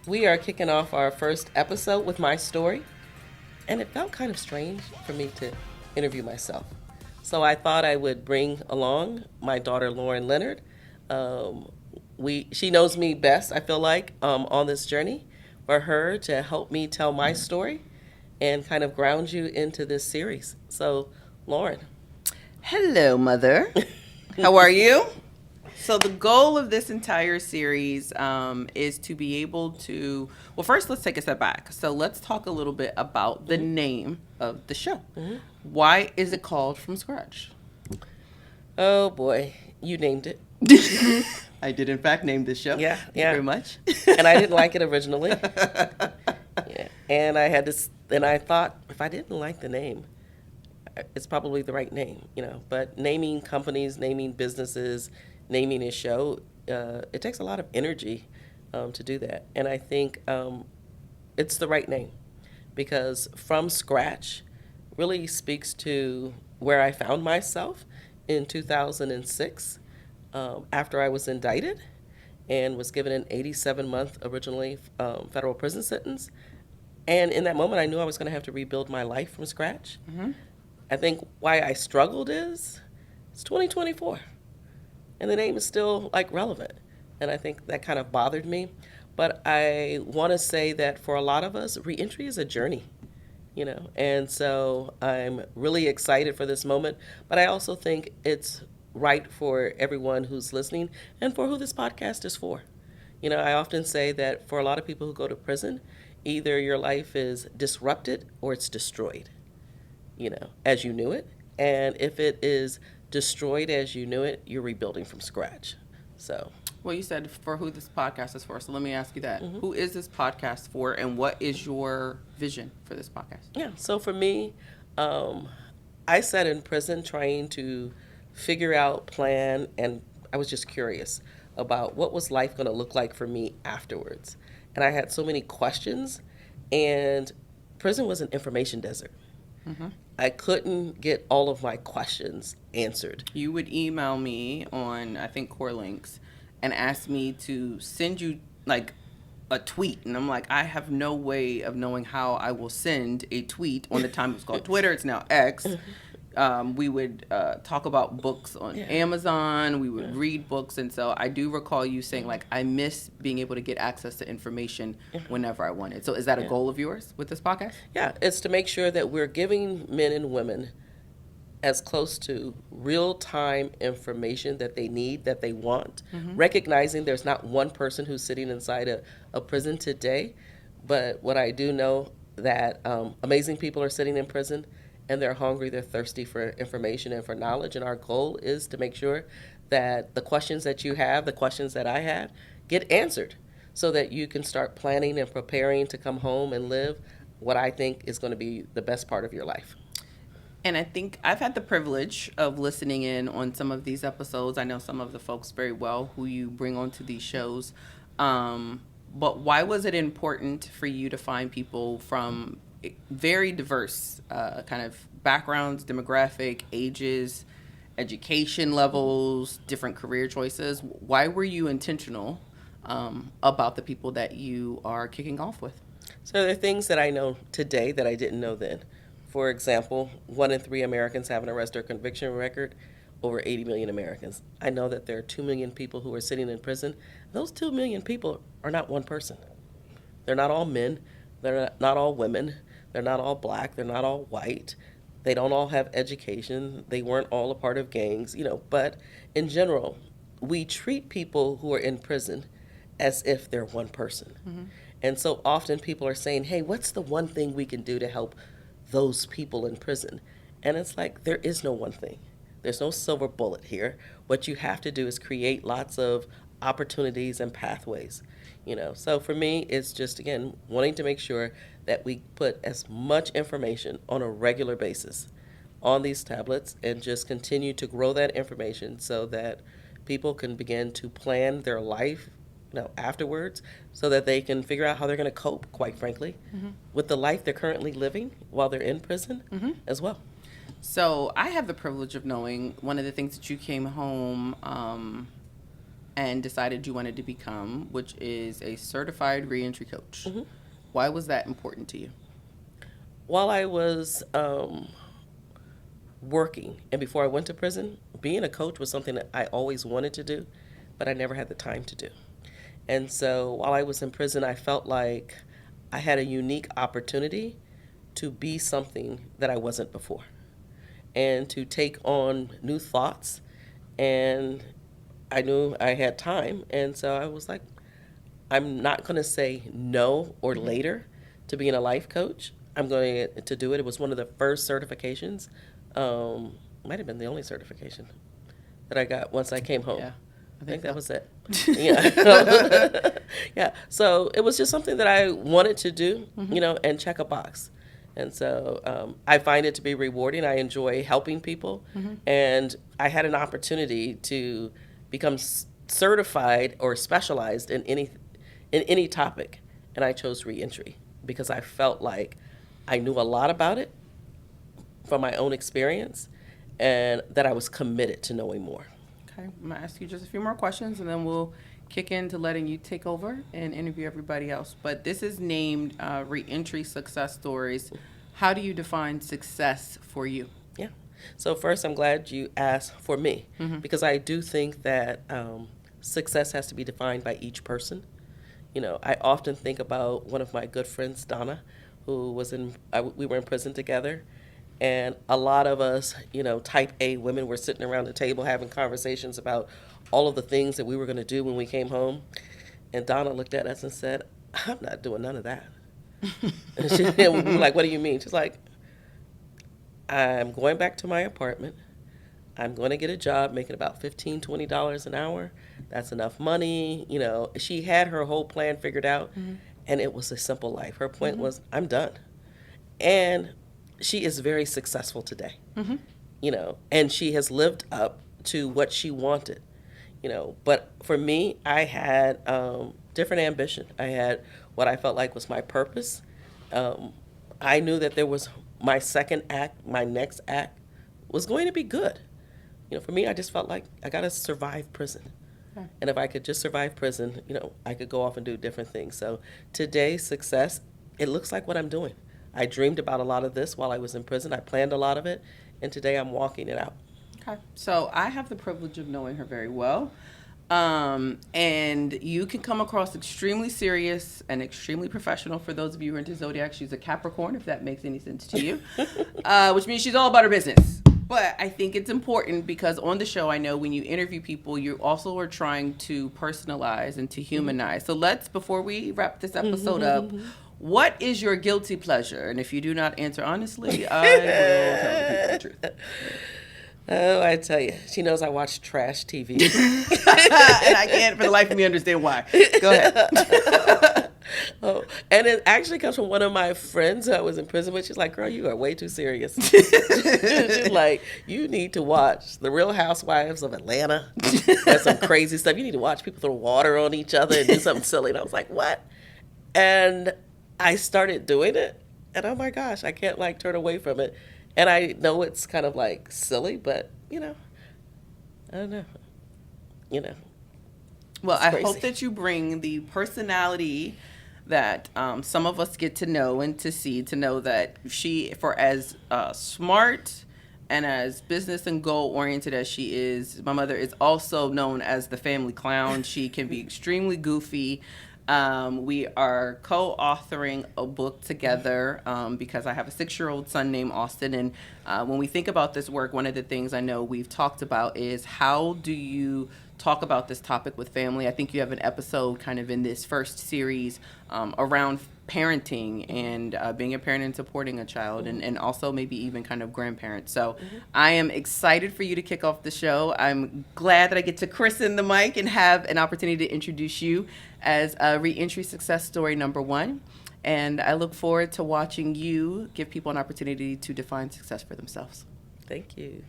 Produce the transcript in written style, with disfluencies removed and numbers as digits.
We are kicking off our first episode with my story, and it felt kind of strange for me to interview myself. So I thought I would bring along my daughter Lauren Leonard. Um, she knows me best, I feel like, on this journey, for her to help me tell my story and kind of ground you into this series. So, Lauren. Hello, Mother. How are you? So the goal of this entire series is to be able to, well, first let's take a step back. So let's talk a little bit about the name of the show. Why is it called From Scratch? Oh boy, you named it. I did in fact name this show. Yeah, Thank yeah. you very much. And I didn't like it originally. Yeah. And I had this, and I thought if I didn't like the name, it's probably the right name, But naming companies, naming businesses, naming a show, it takes a lot of energy to do that. And I think it's the right name because From Scratch really speaks to where I found myself in 2006 after I was indicted and was given an 87-month originally federal prison sentence. And in that moment, I knew I was going to have to rebuild my life from scratch. I think why I struggled is it's 2024 and the name is still like relevant. And I think that kind of bothered me. But I want to say that for a lot of us, reentry is a journey, And so I'm really excited for this moment. But I also think it's right for everyone who's listening and for who this podcast is for. I often say that for a lot of people who go to prison, either your life is disrupted or it's destroyed. As you knew it. And if it is destroyed as you knew it, you're rebuilding from scratch. So. Well, you said for who this podcast is for. So let me ask you that. Who is this podcast for and what is your vision for this podcast? Yeah. So for me, I sat in prison trying to figure out, plan, and I was just curious about what was life going to look like for me afterwards. And I had so many questions, and prison was an information desert. I couldn't get all of my questions answered. You would email me on, I think, Core Links and ask me to send you like a tweet. And I'm like, I have no way of knowing how I will send a tweet. On the time it was called Twitter, it's now X. We would talk about books on Amazon. We would read books. And so I do recall you saying, like, I miss being able to get access to information whenever I wanted. So is that a goal of yours with this podcast? Yeah, it's to make sure that we're giving men and women as close to real-time information that they need, that they want, recognizing there's not one person who's sitting inside a prison today. But what I do know that amazing people are sitting in prison, and they're hungry, they're thirsty for information and for knowledge. And our goal is to make sure that the questions that you have, the questions that I have, get answered so that you can start planning and preparing to come home and live what I think is going to be the best part of your life. And I think I've had the privilege of listening in on some of these episodes. I know some of the folks very well who you bring onto these shows. But why was it important for you to find people from very diverse kind of backgrounds, demographic, ages, education levels, different career choices? Why were you intentional about the people that you are kicking off with? So there are things that I know today that I didn't know then. For example, 1 in 3 Americans have an arrest or conviction record, over 80 million Americans. I know that there are 2 million people who are sitting in prison. Those 2 million people are not one person. They're not all men. They're not all women. They're not all black. They're not all white. They don't all have education. They weren't all a part of gangs, But in general, we treat people who are in prison as if they're one person. And so often people are saying, hey, what's the one thing we can do to help those people in prison? And it's like, there is no one thing. There's no silver bullet here. What you have to do is create lots of opportunities and pathways, So for me, it's just, again, wanting to make sure that we put as much information on a regular basis on these tablets and just continue to grow that information so that people can begin to plan their life afterwards so that they can figure out how they're going to cope, quite frankly, with the life they're currently living while they're in prison as well. So I have the privilege of knowing one of the things that you came home and decided you wanted to become, which is a certified reentry coach. Mm-hmm. Why was that important to you? While I was working and before I went to prison, being a coach was something that I always wanted to do, but I never had the time to do. And so while I was in prison, I felt like I had a unique opportunity to be something that I wasn't before and to take on new thoughts. And I knew I had time. And so I was like, I'm not going to say no or later to being a life coach. I'm going to do it. It was one of the first certifications. Might have been the only certification that I got once I came home. Yeah, I think that was it. Yeah. Yeah. So it was just something that I wanted to do, and check a box. And so I find it to be rewarding. I enjoy helping people. And I had an opportunity to become certified or specialized in any topic. And I chose reentry because I felt like I knew a lot about it from my own experience and that I was committed to knowing more. Okay, I'm going to ask you just a few more questions, and then we'll kick into letting you take over and interview everybody else. But this is named Reentry Success Stories. How do you define success for you? Yeah. So first, I'm glad you asked for me because I do think that success has to be defined by each person. I often think about one of my good friends, Donna, who was we were in prison together. And a lot of us, type A women were sitting around the table having conversations about all of the things that we were going to do when we came home. And Donna looked at us and said, I'm not doing none of that. And we were like, what do you mean? She's like, I'm going back to my apartment. I'm going to get a job making about $15, $20 an hour. That's enough money. She had her whole plan figured out, and it was a simple life. Her point was, I'm done. And she is very successful today, and she has lived up to what she wanted, But for me, I had different ambition. I had what I felt like was my purpose. I knew that there was my second act, my next act was going to be good. For me, I just felt like I got to survive prison. Okay. And if I could just survive prison, I could go off and do different things. So today's success, it looks like what I'm doing. I dreamed about a lot of this while I was in prison. I planned a lot of it, and today I'm walking it out. Okay. So I have the privilege of knowing her very well. And you can come across extremely serious and extremely professional. For those of you who are into Zodiac, she's a Capricorn, if that makes any sense to you, which means she's all about her business. But I think it's important because on the show, I know when you interview people, you also are trying to personalize and to humanize. So before we wrap this episode up, what is your guilty pleasure? And if you do not answer honestly, I will tell the people the truth. Oh, I tell you, she knows I watch trash TV. And I can't for the life of me understand why. Go ahead. And it actually comes from one of my friends who I was in prison with. She's like, girl, you are way too serious. She's like, you need to watch The Real Housewives of Atlanta. That's some crazy stuff. You need to watch people throw water on each other and do something silly. And I was like, what? And I started doing it. And oh my gosh, I can't turn away from it. And I know it's kind of silly, but, I don't know. Well, I hope that you bring the personality that some of us get to know and to see, to know that she, for as smart and as business and goal oriented as she is, my mother is also known as the family clown. She can be extremely goofy. We are co-authoring a book together because I have a 6-year-old son named Austin. And when we think about this work, one of the things I know we've talked about is how do you talk about this topic with family? I think you have an episode kind of in this first series around parenting and being a parent and supporting a child and also maybe even kind of grandparents. So I am excited for you to kick off the show. I'm glad that I get to christen the mic and have an opportunity to introduce you as a Reentry Success Story number 1. And I look forward to watching you give people an opportunity to define success for themselves. Thank you.